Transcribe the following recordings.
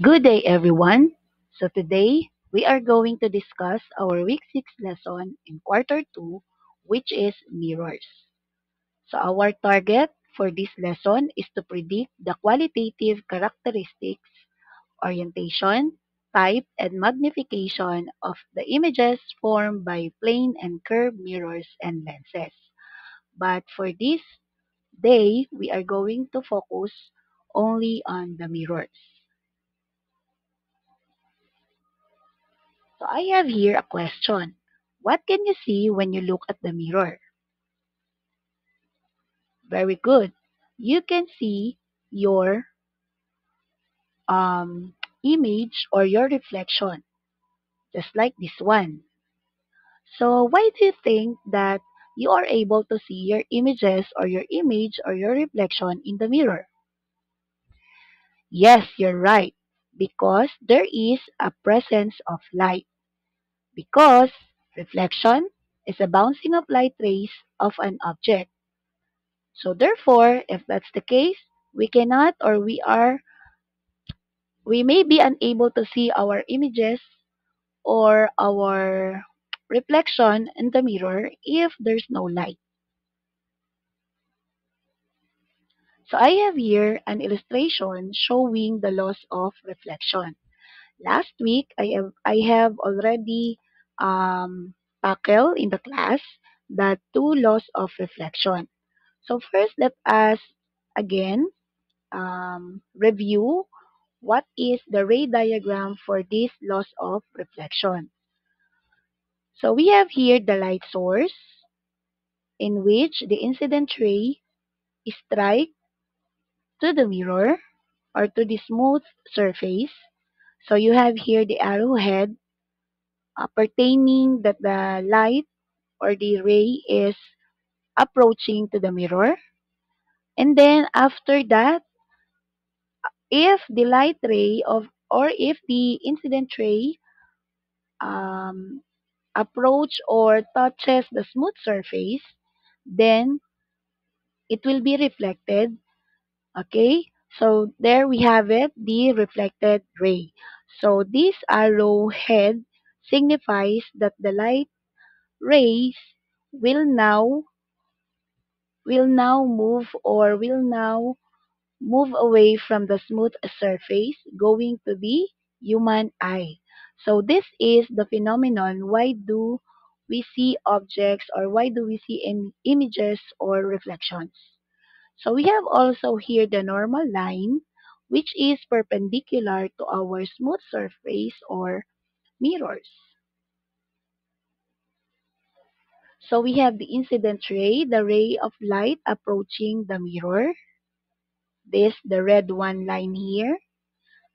Good day, everyone. So today we are going to discuss our week 6 lesson in quarter 2, which is mirrors. So our target for this lesson is to predict the qualitative characteristics, orientation, type, and magnification of the images formed by plane and curved mirrors and lenses. But for this day, we are going to focus only on the mirrors. So I have here a question. What can you see when you look at the mirror? Very good. You can see your image or your reflection, just like this one. So why do you think that you are able to see your images or your image or your reflection in the mirror? Yes, you're right. Because there is a presence of light. Because reflection is a bouncing of light rays of an object. So therefore, if that's the case, we cannot or we may be unable to see our images or our reflection in the mirror if there's no light. So I have here an illustration showing the laws of reflection. Last week, I have already tackled in the class the two laws of reflection. So first, let us again review what is the ray diagram for this loss of reflection. So we have here the light source in which the incident ray strike to the mirror or to the smooth surface. So you have here the arrowhead pertaining that the light or the ray is approaching to the mirror. And then after that, if the light ray of or if the incident ray um, approach or touches the smooth surface, then it will be reflected. Okay, so there we have it, the reflected ray. So this arrow head signifies that the light rays will now will now move away from the smooth surface going to the human eye. So this is the phenomenon. Why do we see objects or why do we see images or reflections? So we have also here the normal line which is perpendicular to our smooth surface or mirrors. So we have the incident ray, the ray of light approaching the mirror. This, the red one line here.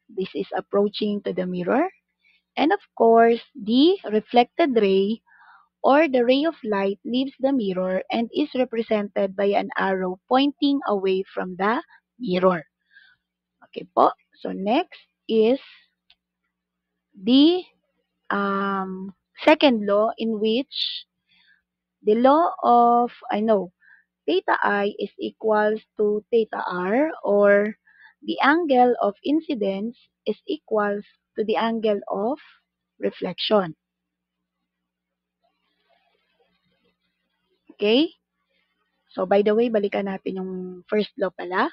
This is approaching to the mirror. And of course, the reflected ray or the ray of light leaves the mirror and is represented by an arrow pointing away from the mirror. Okay po. So next is the second law in which the law of, theta I is equals to theta R or the angle of incidence is equals to the angle of reflection. Okay? So by the way, balikan natin yung first law pala.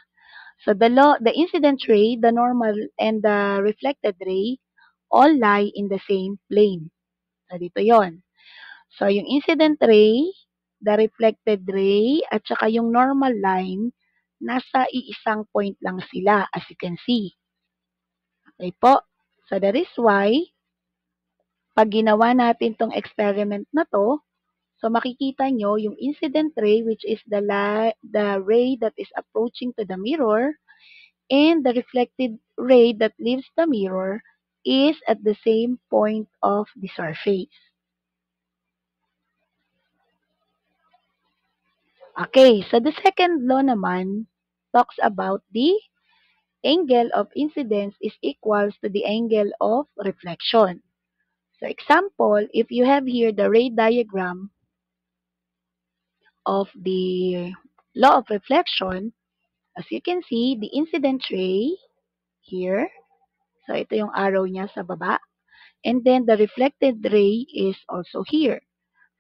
So the incident ray, the normal, and the reflected ray all lie in the same plane. So dito yon. So yung incident ray, the reflected ray, at saka yung normal line, nasa iisang point lang sila as you can see. Okay po? So that is why, pag ginawa natin tong experiment na to, so makikita nyo yung incident ray which is the ray that is approaching to the mirror and the reflected ray that leaves the mirror is at the same point of the surface. Okay, so the second law naman talks about the angle of incidence is equals to the angle of reflection. So example, if you have here the ray diagram of the law of reflection, as you can see, the incident ray here, So, ito yung arrow niya sa baba. And then, the reflected ray is also here.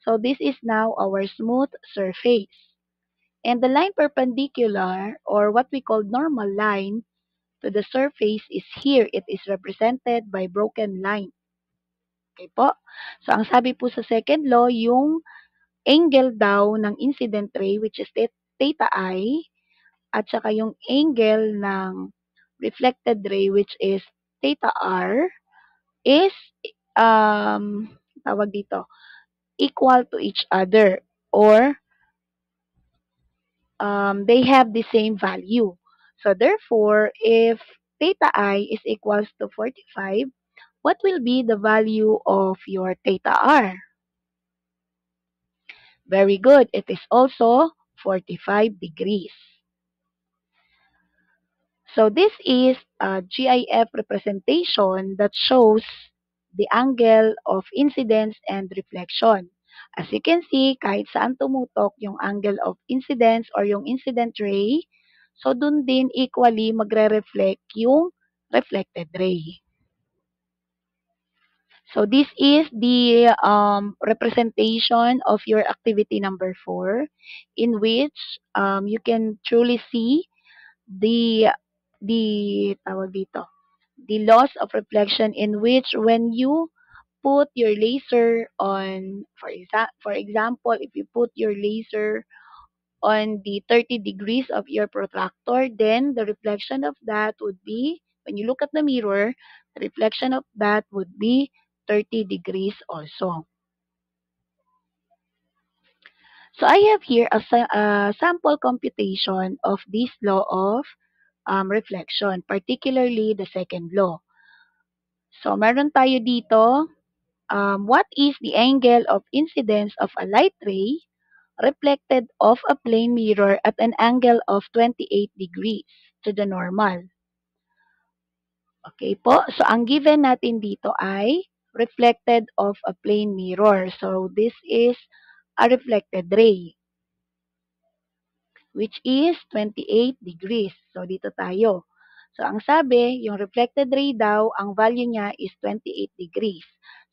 So, this is now our smooth surface. And the line perpendicular, or what we call normal line, to the surface is here. It is represented by broken line. Okay po? So, ang sabi po sa second law, yung angle daw ng incident ray, which is theta I, at saka yung angle ng reflected ray, which is theta R, is, tawag dito, equal to each other, or they have the same value. So, therefore, if theta I is equals to 45, what will be the value of your theta R? Very good. It is also 45 degrees. So this is a GIF representation that shows the angle of incidence and reflection. As you can see, kahit saan tumutok yung angle of incidence or yung incident ray, so dun din equally magre-reflect yung reflected ray. So this is the representation of your activity number 4, in which you can truly see the tawag dito, the loss of reflection, in which when you put your laser on, for example, if you put your laser on the 30 degrees of your protractor, then the reflection of that would be, when you look at the mirror, the reflection of that would be 30 degrees also. So I have here a sample computation of this law of reflection, particularly the second law. So meron tayo dito, what is the angle of incidence of a light ray reflected off a plane mirror at an angle of 28 degrees to the normal? Okay po, so ang given natin dito ay reflected off a plane mirror. So this is a reflected ray, which is 28 degrees. So dito tayo. So ang sabi, yung reflected ray daw, ang value niya is 28 degrees.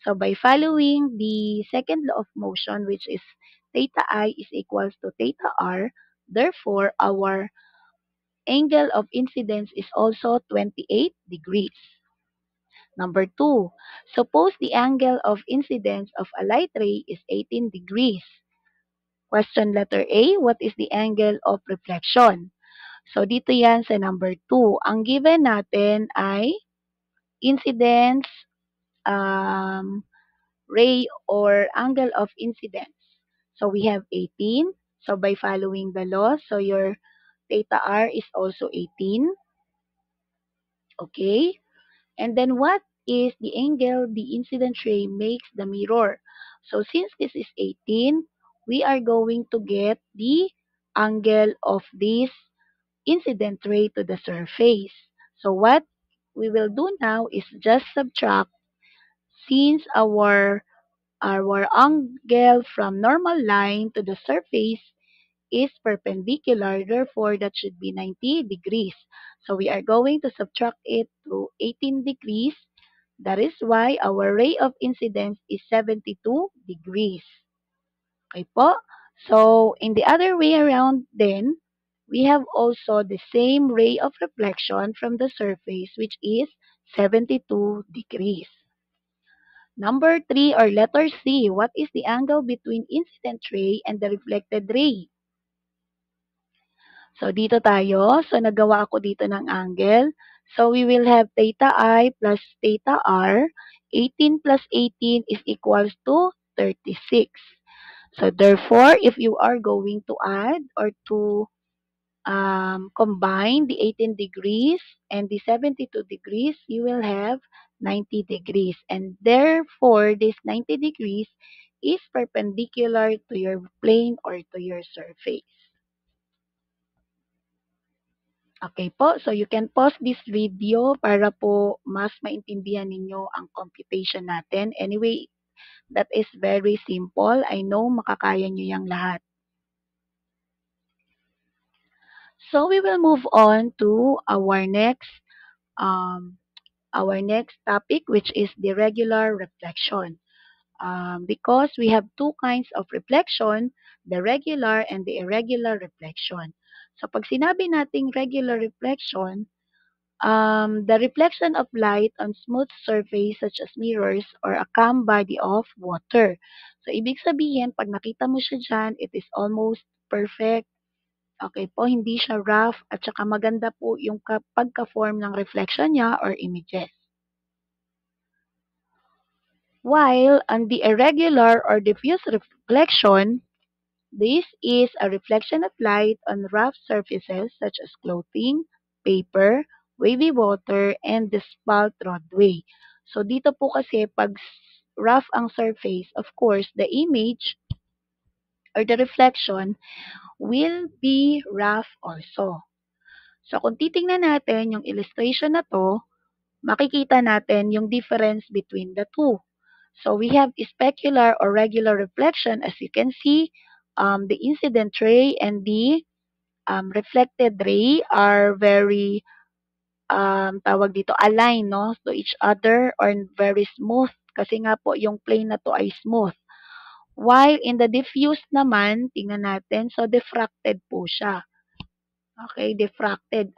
So by following the second law of motion, which is theta I is equals to theta R, therefore our angle of incidence is also 28 degrees. Number 2, suppose the angle of incidence of a light ray is 18 degrees. Question letter A, what is the angle of reflection? So, dito yan sa number 2. Ang given natin ay incidence ray or angle of incidence. So, we have 18. So, by following the law, so your theta R is also 18. Okay? And then what is the angle the incident ray makes the mirror? So, since this is 18, we are going to get the angle of this incident ray to the surface. So, what we will do now is just subtract, since our angle from normal line to the surface is perpendicular, therefore that should be 90 degrees. So we are going to subtract it to 18 degrees. That is why our ray of incidence is 72 degrees. Okay po? So, in the other way around then, we have also the same ray of reflection from the surface, which is 72 degrees. Number 3, or letter C, what is the angle between incident ray and the reflected ray? So, dito tayo. So, nagawa ako dito ng angle. So, we will have theta I plus theta R. 18 plus 18 is equals to 36. So, therefore, if you are going to add or to combine the 18 degrees and the 72 degrees, you will have 90 degrees. And therefore, this 90 degrees is perpendicular to your plane or to your surface. Okay po, so you can pause this video para po mas maintindihan ninyo ang computation natin. Anyway, that is very simple. I know makakaya nyo yung lahat. So we will move on to our next um, our next topic, which is the regular reflection. Because we have two kinds of reflection, the regular and the irregular reflection. So pag sinabi nating regular reflection, the reflection of light on smooth surface such as mirrors or a calm body of water. So ibig sabihin, pag nakita mo siya dyan, it is almost perfect. Okay po, hindi siya rough at saka maganda po yung pagka-form ng reflection niya or images. While on the irregular or diffuse reflection, this is a reflection of light on rough surfaces such as clothing, paper, wavy water, and the spalt roadway. So dito po kasi pag rough ang surface, of course, the image or the reflection will be rough also. So kung titingnan natin yung illustration na to, makikita natin yung difference between the two. So we have specular or regular reflection. As you can see, the incident ray and the reflected ray are very, tawag dito, aligned no, to each other or very smooth. Kasi nga po, yung plane na to ay smooth. While in the diffuse naman, tingnan natin, so diffracted po siya. Okay, diffracted.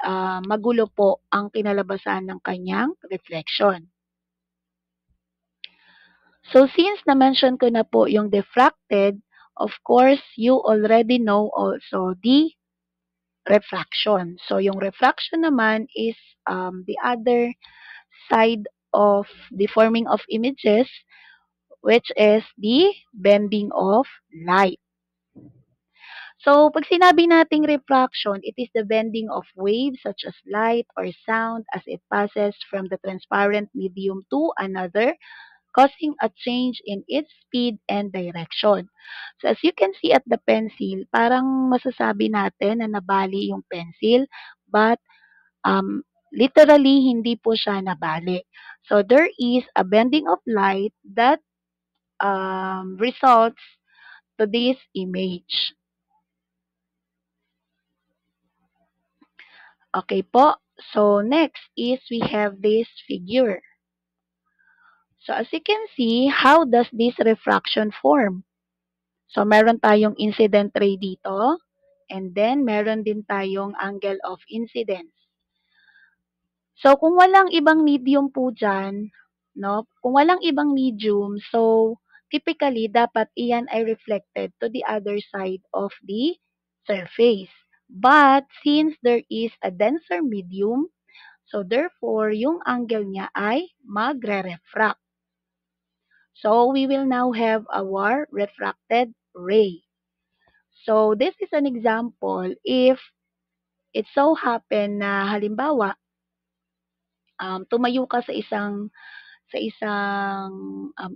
Magulo po ang kinalabasan ng kanyang reflection. So since na-mention ko na po yung diffracted, of course, you already know also the refraction. So yung refraction naman is the other side of the forming of images, which is the bending of light. So pag sinabi nating refraction, it is the bending of waves such as light or sound as it passes from the transparent medium to another, causing a change in its speed and direction. So as you can see at the pencil, parang masasabi natin na nabali yung pencil, but literally hindi po siya nabali. So there is a bending of light that results to this image. Okay po. So next is we have this figure. So as you can see, how does this refraction form? So, meron tayong incident ray dito, and then meron din tayong angle of incidence. So, kung walang ibang medium po dyan, no? Kung walang ibang medium, so, typically, dapat iyan ay reflected to the other side of the surface. But, since there is a denser medium, so, therefore, yung angle niya ay magre-refract. So, we will now have our refracted ray. So, this is an example if it so happen na halimbawa, tumayo ka sa isang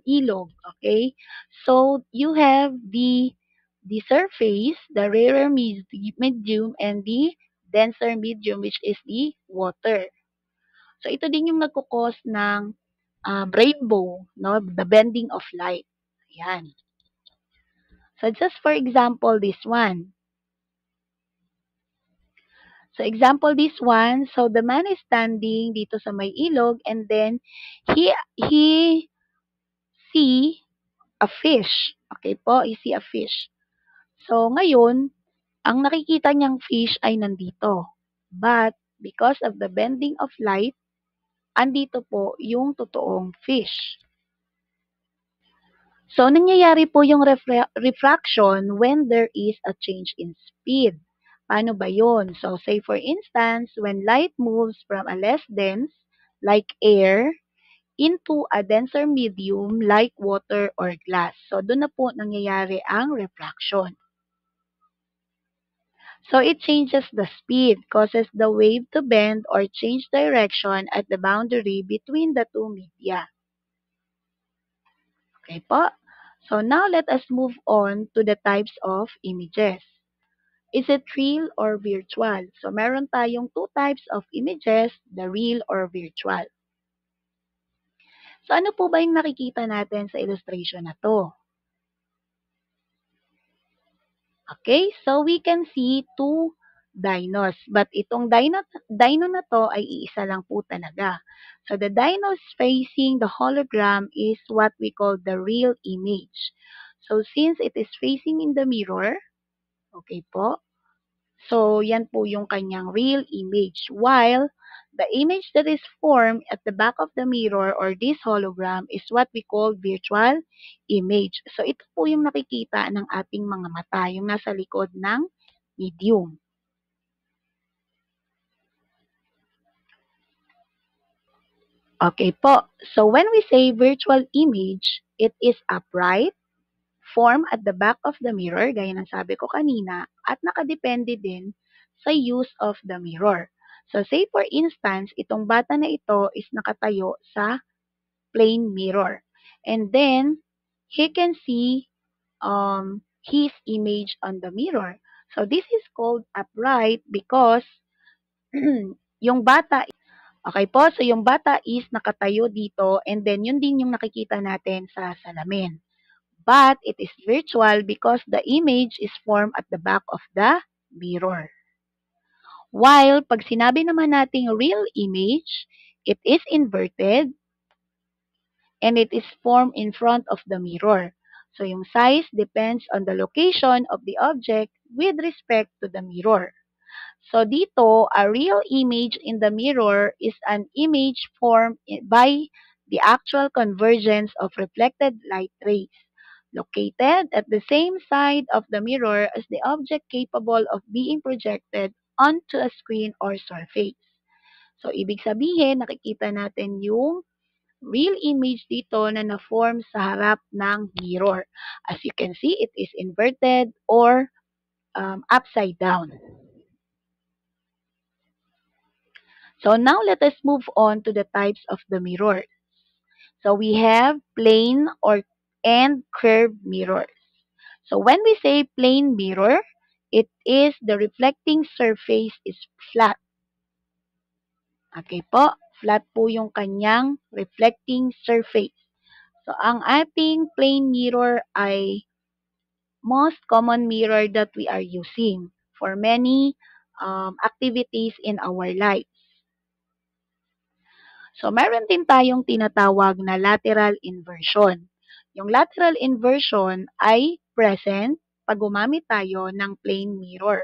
ilog, okay? So, you have the surface, the rarer medium, and the denser medium, which is the water. So, ito din yung nagkukos ng rainbow, no? The bending of light. Ayan. So, just for example, this one. So, example this one. So, the man is standing dito sa may ilog and then he see a fish. Okay po, he see a fish. So, ngayon, ang nakikita niyang fish ay nandito. But, because of the bending of light, andito po yung totoong fish. So, nangyayari po yung refraction when there is a change in speed. Paano ba yun? So, say for instance, when light moves from a less dense, like air, into a denser medium like water or glass. So, doon na po nangyayari ang refraction. So, it changes the speed, causes the wave to bend or change direction at the boundary between the two media. Okay po? So, now let us move on to the types of images. Is it real or virtual? So, meron tayong two types of images, the real or virtual. So, ano po ba yung nakikita natin sa illustration na to? Okay, so we can see two dinos. But itong dino na to ay iisa lang po talaga. So the dinos facing the hologram is what we call the real image. So since it is facing in the mirror, okay po, so yan po yung kanyang real image. While the image that is formed at the back of the mirror or this hologram is what we call virtual image. So ito po yung nakikita ng ating mga mata, yung nasa likod ng medium. Okay po. So when we say virtual image, it is upright, form at the back of the mirror, gaya ng sabi ko kanina, at nakadepende din sa use of the mirror. So say for instance, itong bata na ito is nakatayo sa plain mirror. And then, he can see his image on the mirror. So this is called upright because yung bata. Okay po, so yung bata is nakatayo dito and then yun din yung nakikita natin sa salamin. But it is virtual because the image is formed at the back of the mirror. While pag sinabi naman nating real image, it is inverted and it is formed in front of the mirror. So yung size depends on the location of the object with respect to the mirror. So dito, a real image in the mirror is an image formed by the actual convergence of reflected light rays located at the same side of the mirror as the object capable of being projected onto a screen or surface. So, ibig sabihin, nakikita natin yung real image dito na na-form sa harap ng mirror. As you can see, it is inverted or upside down. So now let us move on to the types of the mirror. So we have plane or and curved mirrors. So when we say plane mirror, it is the reflecting surface is flat. Okay po, flat po yung kanyang reflecting surface. So ang ating plane mirror ay most common mirror that we are using for many activities in our life. So, meron din tayong tinatawag na lateral inversion. Yung lateral inversion ay present pag gumamit tayo ng plane mirror.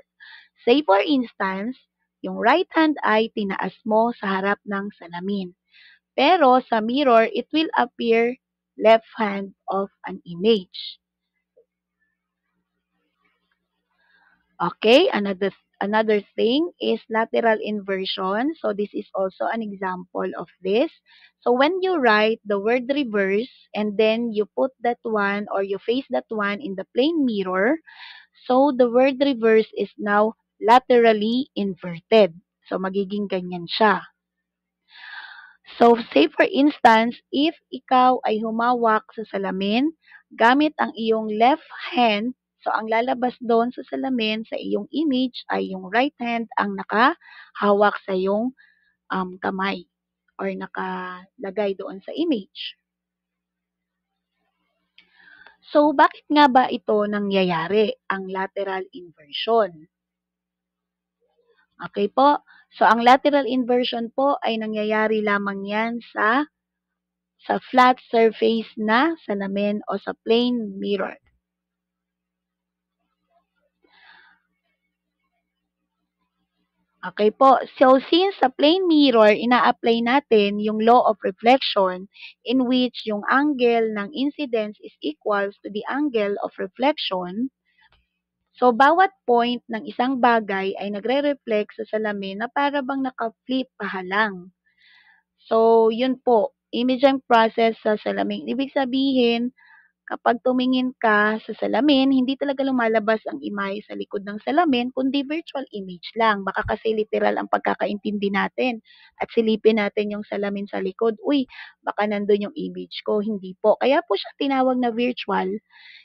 Say for instance, yung right hand ay tinaas mo sa harap ng salamin. Pero sa mirror, it will appear left hand of an image. Okay, another thing is lateral inversion. So this is also an example of this. So when you write the word reverse and then you put that one or you face that one in the plane mirror, so the word reverse is now laterally inverted. So magiging ganyan siya. So, say for instance, if ikaw ay humawak sa salamin gamit ang iyong left hand, so ang lalabas doon sa salamin sa iyong image ay yung right hand ang nakahawak sa iyong kamay or nakalagay doon sa image. So, bakit nga ba ito nangyayari, ang lateral inversion? Okay po. So, ang lateral inversion po ay nangyayari lamang yan sa flat surface na salamin o sa plane mirror. Okay po. So, since sa plane mirror, ina-apply natin yung law of reflection in which yung angle ng incidence is equals to the angle of reflection. So, bawat point ng isang bagay ay nagre-reflect sa salamin na para bang naka-flip pahalang. So, yun po, imaging process sa salamin. Ibig sabihin, kapag tumingin ka sa salamin, hindi talaga lumalabas ang imahe sa likod ng salamin, kundi virtual image lang. Baka kasi literal ang pagkakaintindi natin at silipin natin yung salamin sa likod. Uy, baka nandun yung image ko. Hindi po. Kaya po siya tinawag na virtual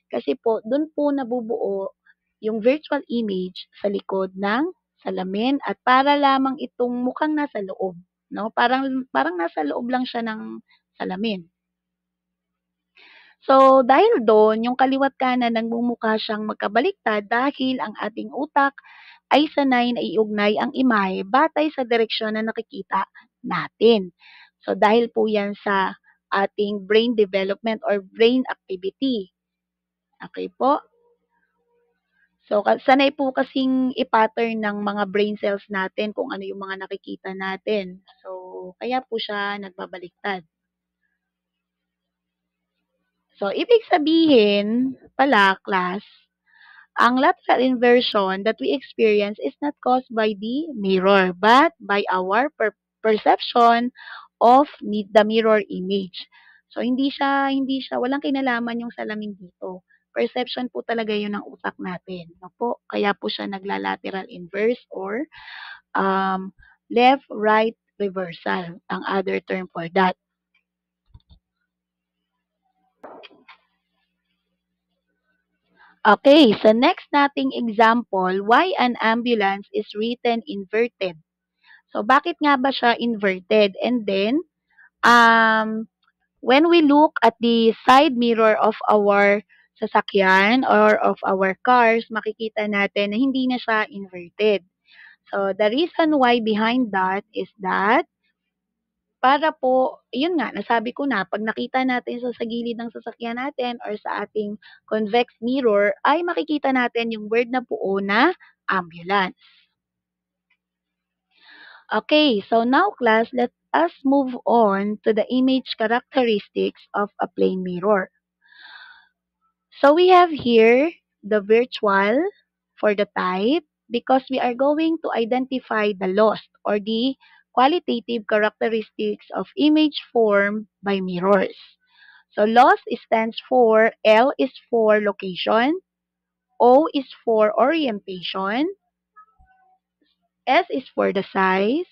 kasi po, dun po nabubuo yung virtual image sa likod ng salamin at para lamang itong mukhang nasa loob. No? Parang nasa loob lang siya ng salamin. So, dahil doon, yung kaliwat kanan nagmumukha siyang magkabaliktad dahil ang ating utak ay sanay na iugnay ang imahe batay sa direksyon na nakikita natin. So dahil po yan sa ating brain development or brain activity. Okay po? So, sanay po kasing i-pattern ng mga brain cells natin kung ano yung mga nakikita natin. So, kaya po siya nagbabaliktad. So, ibig sabihin pala, class, ang lateral inversion that we experience is not caused by the mirror, but by our perception of the mirror image. So, walang kinalaman yung salamin dito. Perception po talaga yun ng utak natin. No po? Kaya po siya nagla-lateral inverse or left-right reversal, ang other term for that. Okay, so next nating example, why an ambulance is written inverted. So, bakit nga ba siya inverted? And then, when we look at the side mirror of our sasakyan or of our cars, makikita natin na hindi na siya inverted. So, the reason why behind that is that para po, yun nga, nasabi ko na, pag nakita natin sa gilid ng sasakyan natin or sa ating convex mirror, ay makikita natin yung word na buo na ambulance. Okay, so now class, let us move on to the image characteristics of a plane mirror. So we have here the virtual for the type because we are going to identify the lost or the qualitative characteristics of image formed by mirrors. So lost stands for, L is for location, O is for orientation, S is for the size,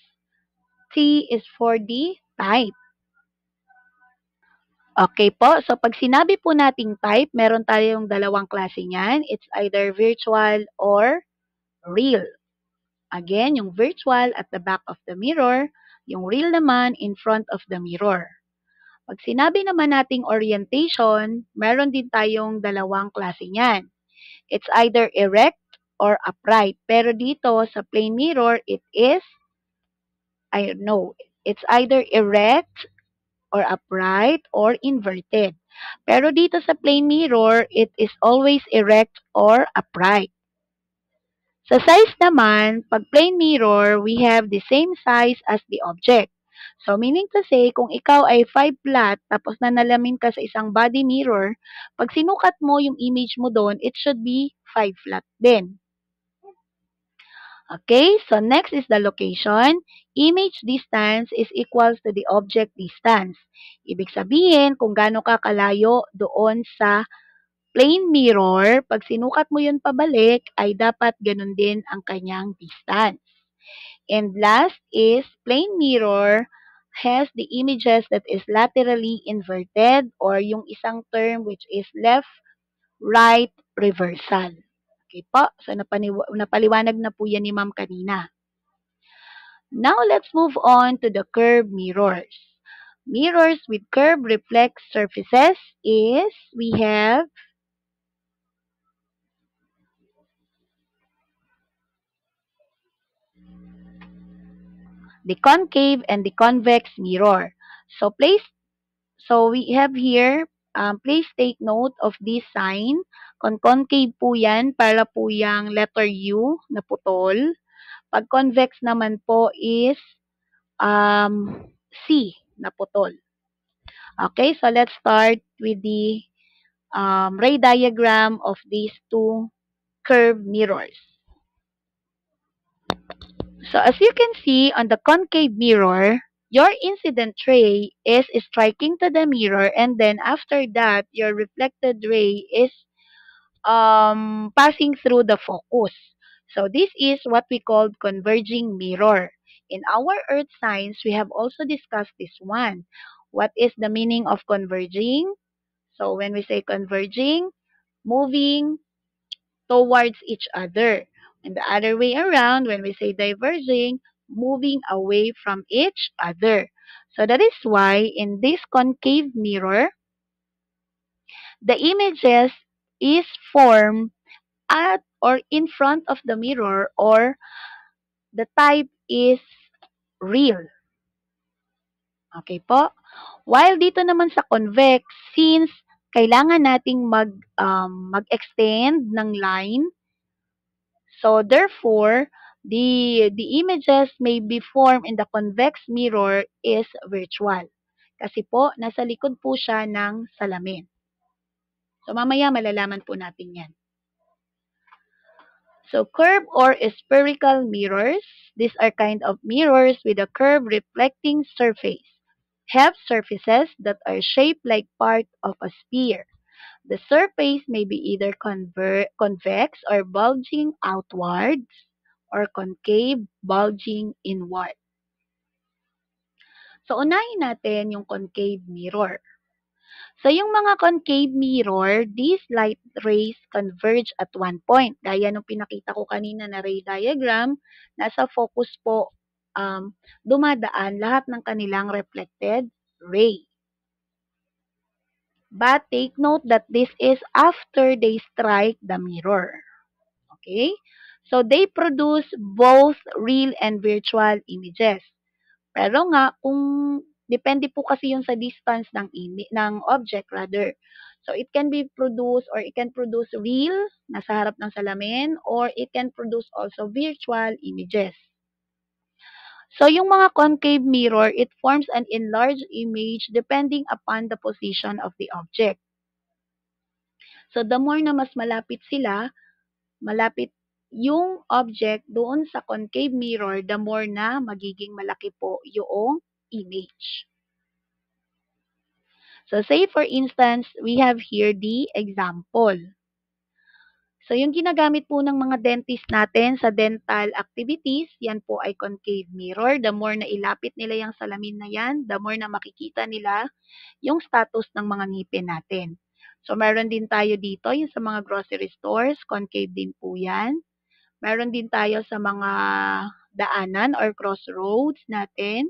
T is for the type. Okay po, so pag sinabi po nating type, meron tayong dalawang klase niyan. It's either virtual or real. Again, yung virtual at the back of the mirror, yung real naman in front of the mirror. Pag sinabi naman nating orientation, meron din tayong dalawang klase niyan. It's either erect or upright. Pero dito sa plane mirror, it's either erect or upright or inverted. Pero dito sa plane mirror, it is always erect or upright. Sa size naman, pag plane mirror, we have the same size as the object. So, meaning to say, kung ikaw ay 5 flat, tapos nanalamin ka sa isang body mirror, pag sinukat mo yung image mo doon, it should be 5 flat din. Okay, so next is the location. Image distance is equals to the object distance. Ibig sabihin, kung gaano ka kalayo doon sa plane mirror, pag sinukat mo yun pabalik, ay dapat ganun din ang kanyang distance. And last is plane mirror has the images that is laterally inverted or yung isang term which is left-right reversal. Okay po, so napaliwanag na po yan ni ma'am kanina. Now, let's move on to the curved mirrors. Mirrors with curved reflex surfaces is, we have the concave and the convex mirror. So we have here, please take note of this sign. Kung concave po yan, para po yung letter U na putol. Pag convex naman po is C na putol. Okay, so let's start with the ray diagram of these two curved mirrors. So as you can see on the concave mirror, your incident ray is striking to the mirror, and then after that, your reflected ray is passing through the focus. So this is what we call converging mirror. In our earth science, we have also discussed this one. What is the meaning of converging? So when we say converging, moving towards each other. And the other way around, when we say diverging, moving away from each other. So that is why in this concave mirror, the images is formed at or in front of the mirror, or the type is real. Okay po? While dito naman sa convex, since kailangan nating mag-extend ng line, so therefore, the images may be formed in the convex mirror is virtual. Kasi po, nasa likod po siya ng salamin. So mamaya malalaman po natin yan. So curved or spherical mirrors, these are kind of mirrors with a curved reflecting surface. Have surfaces that are shaped like part of a sphere. The surface may be either convex or bulging outwards, or concave, bulging inward. So, unahin natin yung concave mirror. So, yung mga concave mirror, these light rays converge at one point. Gaya nung pinakita ko kanina na ray diagram, nasa focus po dumadaan lahat ng kanilang reflected ray. But take note that this is after they strike the mirror. Okay? So, they produce both real and virtual images. Pero nga, kung depende po kasi yun sa distance ng object rather. So, it can be produced or it can produce real, nasa harap ng salamin, or it can produce also virtual images. So, yung mga concave mirror, it forms an enlarged image depending upon the position of the object. So, the more na mas malapit sila, malapit yung object doon sa concave mirror, the more na magiging malaki po yung image. So, say for instance, we have here the example. So, yung ginagamit po ng mga dentist natin sa dental activities, yan po ay concave mirror. The more na ilapit nila yung salamin na yan, the more na makikita nila yung status ng mga ngipin natin. So, meron din tayo dito, yung sa mga grocery stores, concave din po yan. Meron din tayo sa mga daanan or crossroads natin.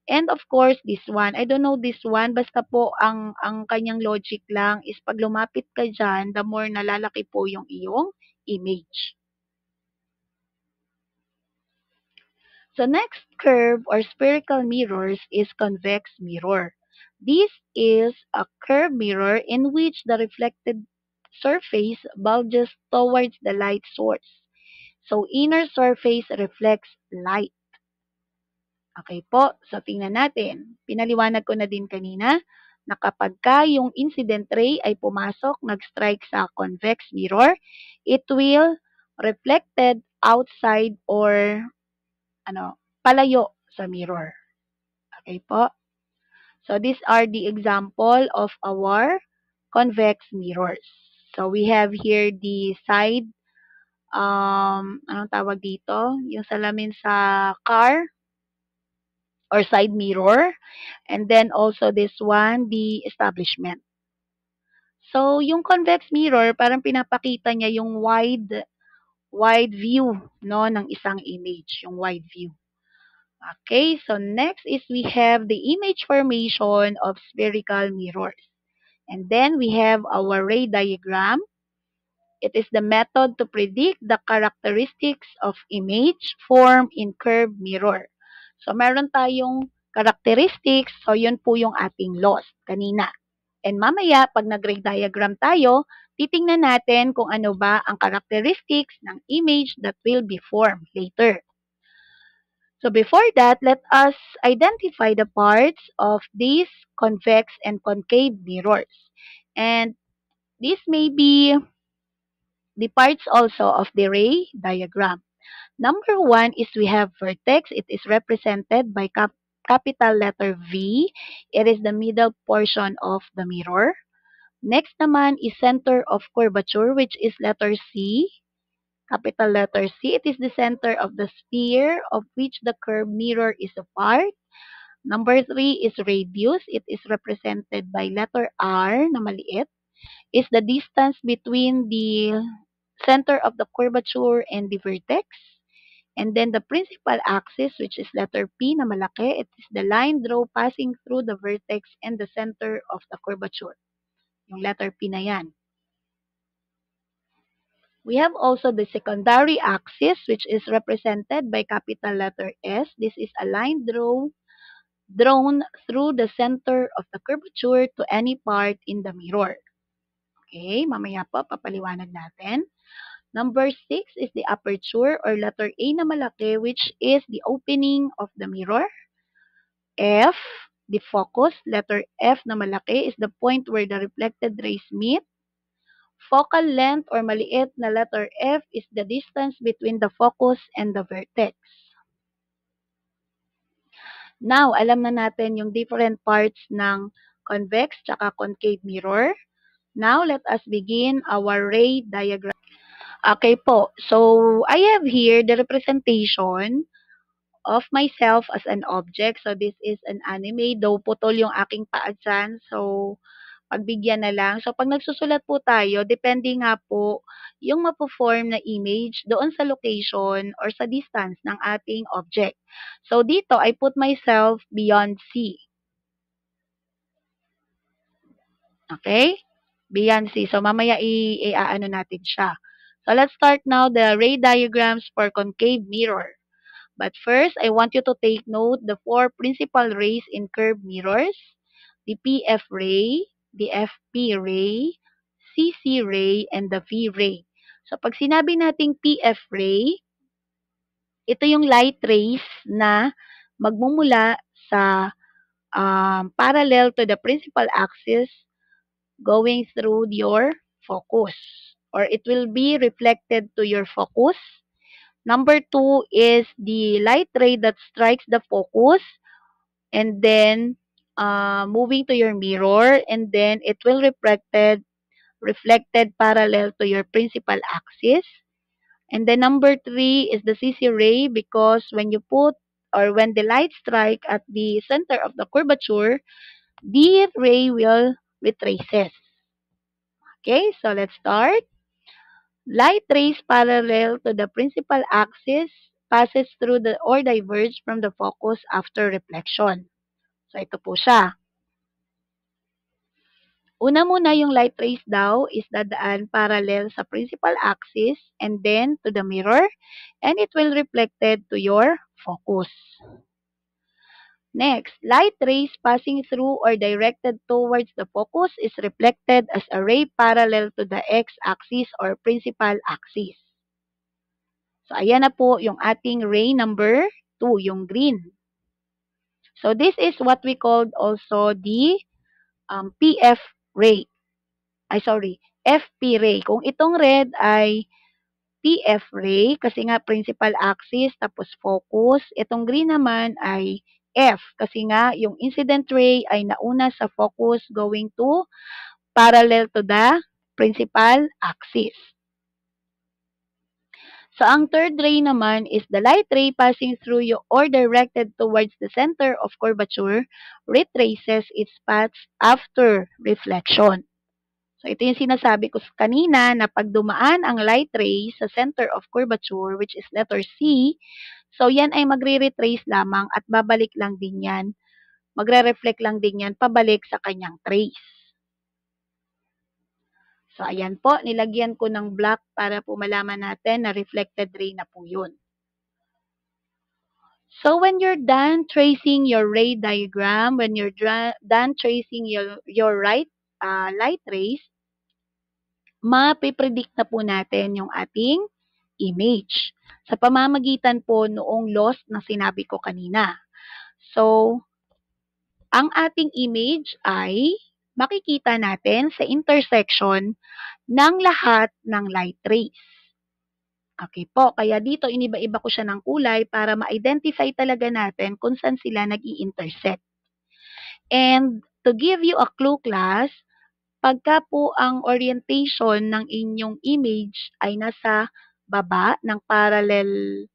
And of course, this one. I don't know this one. Basta po, ang kanyang logic lang is pag lumapit ka dyan, the more nalalaki po yung iyong image. So next curve or spherical mirrors is convex mirror. This is a curved mirror in which the reflected surface bulges towards the light source. So inner surface reflects light. Okay po, so tingnan natin. Pinaliwanag ko na din kanina na kapag yung incident ray ay pumasok, nag-strike sa convex mirror, it will reflected outside or palayo sa mirror. Okay po? So these are the example of our convex mirrors. So we have here the side, anong tawag dito? Yung salamin sa car, or side mirror, and then also this one, the establishment. So, yung convex mirror, parang pinapakita niya yung wide view, no, ng isang image, yung wide view. Okay, so next is we have the image formation of spherical mirrors. And then we have our ray diagram. It is the method to predict the characteristics of image formed in curved mirror. So, meron tayong characteristics. So, yun po yung ating loss kanina. And mamaya, pag nag-ray diagram tayo, titingnan natin kung ano ba ang characteristics ng image that will be formed later. So, before that, let us identify the parts of these convex and concave mirrors. And this may be the parts also of the ray diagram. Number one is we have vertex. It is represented by capital letter V. It is the middle portion of the mirror. Next naman is center of curvature, which is letter C. Capital letter C. It is the center of the sphere of which the curved mirror is a part. Number three is radius. It is represented by letter R na maliit. Is the distance between the center of the curvature and the vertex. And then the principal axis, which is letter P na malaki, it is the line draw passing through the vertex and the center of the curvature. Yung letter P na yan. We have also the secondary axis, which is represented by capital letter S. This is a line drawn through the center of the curvature to any part in the mirror. Okay, mamaya po, papaliwanag natin. Number 6 is the aperture or letter A na malaki, which is the opening of the mirror. F, the focus, letter F na malaki, is the point where the reflected rays meet. Focal length or maliit na letter F is the distance between the focus and the vertex. Now, alam na natin yung different parts ng convex tsaka concave mirror. Now, let us begin our ray diagram. Okay po, so I have here the representation of myself as an object. So, this is an anime, though putol yung aking paa dyan. So, pagbigyan na lang. So, pag nagsusulat po tayo, depende nga po yung mapo-form na image doon sa location or sa distance ng ating object. So, dito, I put myself beyond C. Okay? Beyond C. So, mamaya i-aano natin siya. So, let's start now the ray diagrams for concave mirror. But first, I want you to take note the 4 principal rays in curved mirrors. The PF ray, the FP ray, CC ray, and the V ray. So, pag sinabi nating PF ray, ito yung light rays na magmumula sa parallel to the principal axis going through your focus. Or it will be reflected to your focus. Number 2 is the light ray that strikes the focus and then moving to your mirror, and then it will reflected parallel to your principal axis. And then number 3 is the CC ray, because when you put or when the light strike at the center of the curvature, the ray will retraces. Okay, so let's start. Light rays parallel to the principal axis passes through the or diverge from the focus after reflection. So, ito po siya. Una muna yung light rays daw is dadaan parallel sa principal axis and then to the mirror, and it will reflected to your focus. Next, light rays passing through or directed towards the focus is reflected as a ray parallel to the x-axis or principal axis. So, ayan na po yung ating ray number 2, yung green. So, this is what we called also the PF ray. FP ray. Kung itong red ay PF ray, kasi nga principal axis tapos focus, itong green naman ay F, kasi nga yung incident ray ay nauna sa focus going to parallel to the principal axis. So, ang third ray naman is the light ray passing through you or directed towards the center of curvature, retraces its path after reflection. So, ito yung sinasabi ko kanina na pag dumaan ang light ray sa center of curvature, which is letter C, so yan ay magre-retrace lamang at babalik lang din yan. Magre-reflect lang din yan pabalik sa kanyang trace. So, ayan po, nilagyan ko ng black para po malaman natin na reflected ray na po yun. So, when you're done tracing your ray diagram, when you're done tracing your light rays, mapipredict na po natin yung ating image sa pamamagitan po noong laws na sinabi ko kanina. So, ang ating image ay makikita natin sa intersection ng lahat ng light rays. Okay po, kaya dito iniba-iba ko siya ng kulay para ma-identify talaga natin kung saan sila nag-i-intersect. And to give you a clue, class, pagka po ang orientation ng inyong image ay nasa baba ng parallel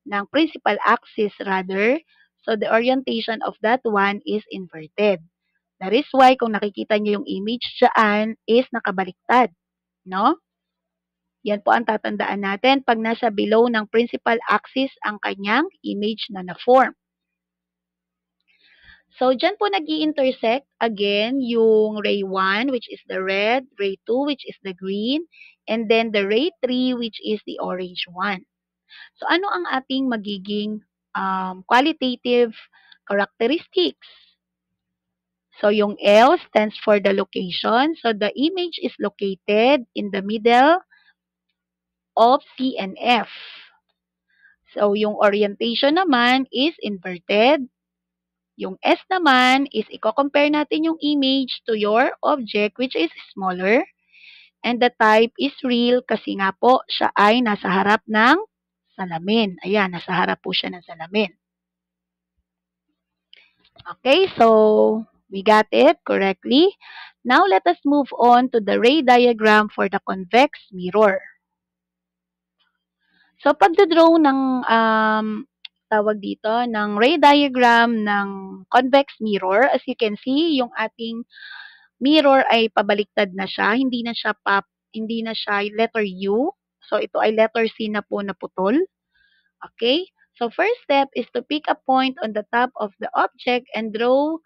ng principal axis rather, so the orientation of that one is inverted. That is why kung nakikita nyo yung image dyan is nakabaliktad. No? Yan po ang tatandaan natin pag nasa below ng principal axis ang kanyang image na na-form. So, dyan po nag-i-intersect again yung ray 1, which is the red, ray 2, which is the green, and then the ray 3, which is the orange one. So, ano ang ating magiging qualitative characteristics? So, yung L stands for the location. So, the image is located in the middle of C and F. So, yung orientation naman is inverted. Yung S naman is i-compare natin yung image to your object which is smaller. And the type is real kasi nga po siya ay nasa harap ng salamin. Ayan, nasa harap po siya ng salamin. Okay, so we got it correctly. Now, let us move on to the ray diagram for the convex mirror. So, pagdodraw ng tawag dito, ng ray diagram ng convex mirror, as you can see, yung ating mirror ay pabaliktad na siya, hindi na siya letter U. So, ito ay letter C na po na putol. Okay? So, first step is to pick a point on the top of the object and draw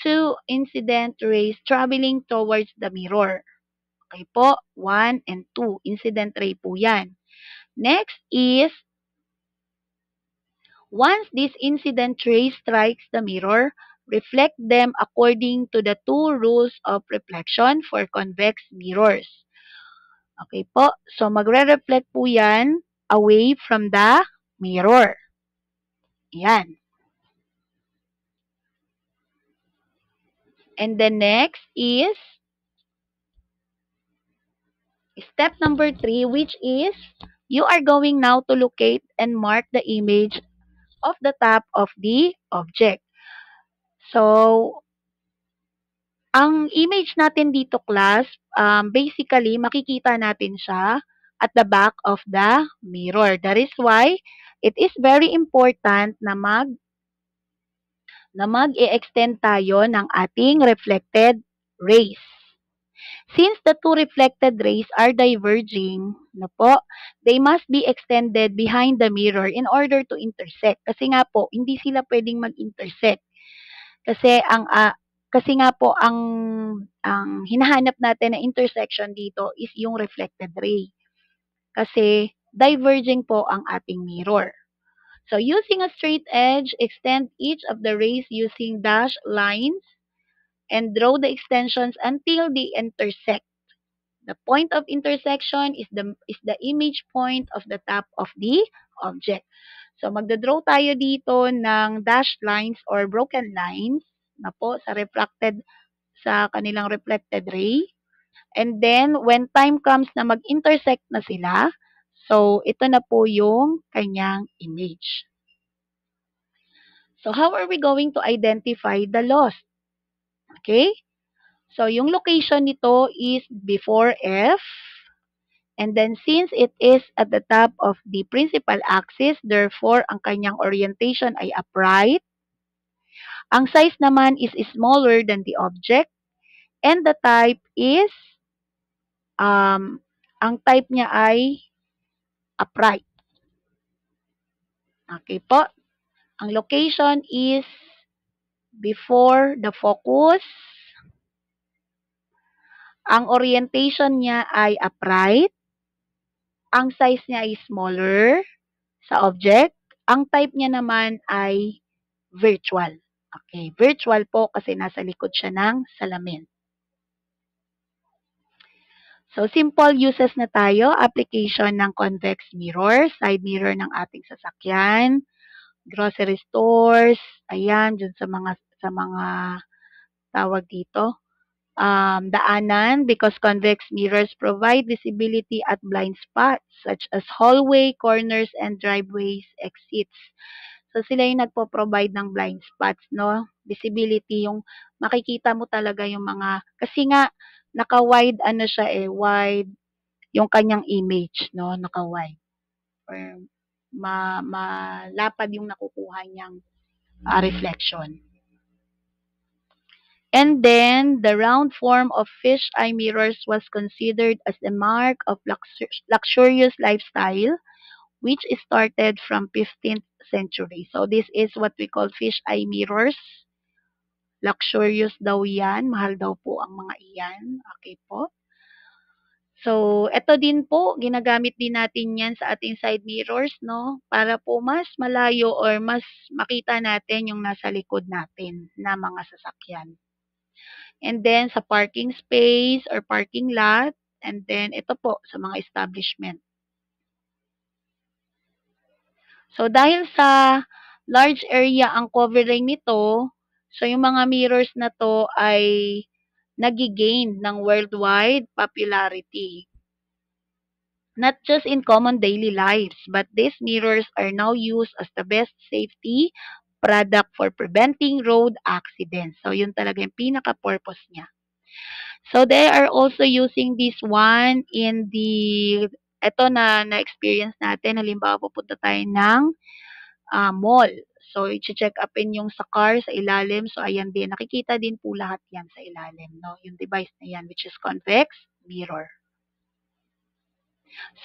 two incident rays traveling towards the mirror. Okay po, 1 and 2. Incident ray po yan. Next is, once this incident ray strikes the mirror, reflect them according to the two rules of reflection for convex mirrors. Okay po, so magre-reflect po yan away from the mirror. Yan. And the next is step number 3, which is you are going now to locate and mark the image of the top of the object. So, ang image natin dito, class, basically, makikita natin siya at the back of the mirror. That is why it is very important na mag-e-extend tayo ng ating reflected rays. Since the two reflected rays are diverging, they must be extended behind the mirror in order to intersect. Kasi nga po, hindi sila pwedeng mag-intersect. Kasi nga po ang hinahanap natin na intersection dito is yung reflected ray. Kasi diverging po ang ating mirror. So using a straight edge, extend each of the rays using dashed lines and draw the extensions until they intersect. The point of intersection is the image point of the top of the object. So magda-draw tayo dito ng dashed lines or broken lines na po sa kanilang reflected ray. And then when time comes na mag-intersect na sila, so ito na po yung kanyang image. So how are we going to identify the loss? Okay? So yung location nito is before F. And then since it is at the top of the principal axis, therefore ang kanyang orientation ay upright. Ang size naman is smaller than the object. And the type is, ang type niya ay upright. Okay po. Ang location is before the focus. Ang orientation niya ay upright. Ang size niya ay smaller sa object. Ang type niya naman ay virtual. Okay, virtual po kasi nasa likod siya ng salamin. So, simple uses na tayo. Application ng convex mirror, side mirror ng ating sasakyan, grocery stores, ayan, dun sa mga tawag dito, daanan, because convex mirrors provide visibility at blind spots such as hallway, corners, and driveways, exits. So, sila yung nagpo-provide ng blind spots, no? Visibility, yung makikita mo talaga yung mga, kasi nga, naka-wide, wide, yung kanyang image, no? Naka-wide. Or malapad yung nakukuha niyang reflection. And then, the round form of fish-eye mirrors was considered as a mark of luxurious lifestyle, which started from 15th century. So, this is what we call fish-eye mirrors. Luxurious daw yan, mahal daw po ang mga iyan. Okay po. So, eto din po, ginagamit din natin yan sa ating side mirrors, no? Para po mas malayo or mas makita natin yung nasa likod natin na mga sasakyan. And then, sa parking space or parking lot. And then, ito po, sa mga establishment. So, dahil sa large area ang covering nito, so yung mga mirrors na to ay nagigain ng worldwide popularity. Not just in common daily lives, but these mirrors are now used as the best safety product for preventing road accidents. So, yun talaga yung pinaka-purpose niya. So, they are also using this one in the, eto na-experience natin, halimbawa pupunta tayo ng mall. So, i-check upin yung sa car, sa ilalim. So, ayan din. Nakikita din po lahat yan sa ilalim, no? Yung device na yan, which is convex mirror.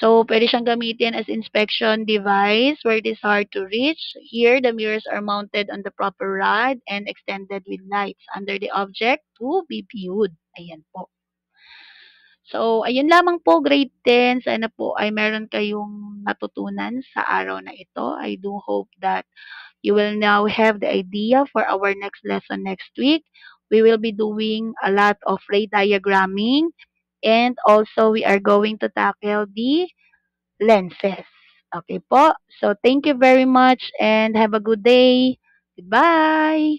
So, pwede siyang gamitin as inspection device where it is hard to reach. Here, the mirrors are mounted on the proper rod and extended with lights under the object to be viewed. Ayan po. So, ayun lamang po, grade 10. Sana po ay meron kayong natutunan sa araw na ito. I do hope that you will now have the idea for our next lesson next week. We will be doing a lot of ray diagramming, and also we are going to tackle the lenses. Okay po? So, thank you very much and have a good day. Goodbye!